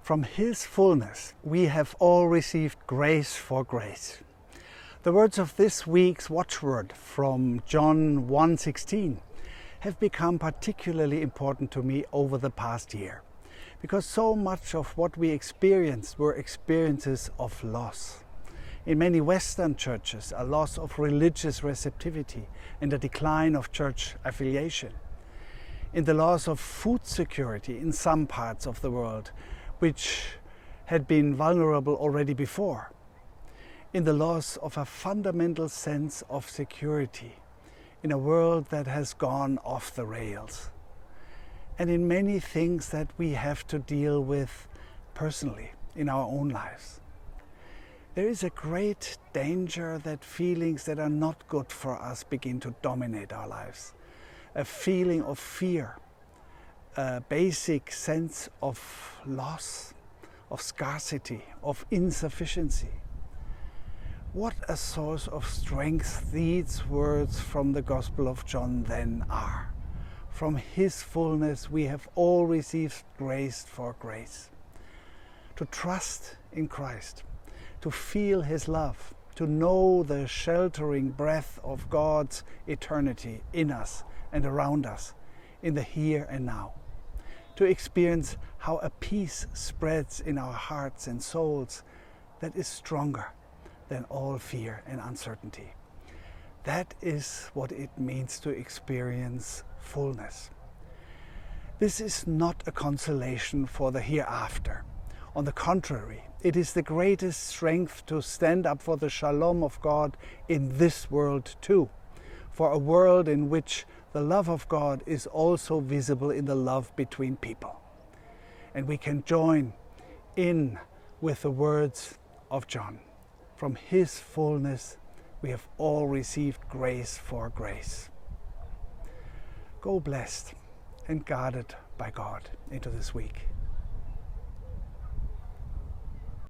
From His fullness we have all received grace for grace. The words of this week's watchword from John 1:16 have become particularly important to me over the past year, because so much of what we experienced were experiences of loss. In many Western churches, a loss of religious receptivity and a decline of church affiliation. In the loss of food security in some parts of the world, which had been vulnerable already before. In the loss of a fundamental sense of security in a world that has gone off the rails. And in many things that we have to deal with personally in our own lives. There is a great danger that feelings that are not good for us begin to dominate our lives. A feeling of fear, a basic sense of loss, of scarcity, of insufficiency. What a source of strength these words from the Gospel of John then are. From His fullness we have all received grace for grace. To trust in Christ, to feel His love, to know the sheltering breath of God's eternity in us and around us, in the here and now. To experience how a peace spreads in our hearts and souls that is stronger than all fear and uncertainty. That is what it means to experience fullness. This is not a consolation for the hereafter. On the contrary, it is the greatest strength to stand up for the shalom of God in this world too, for a world in which the love of God is also visible in the love between people. And we can join in with the words of John. From His fullness we have all received grace for grace. Go blessed and guarded by God into this week.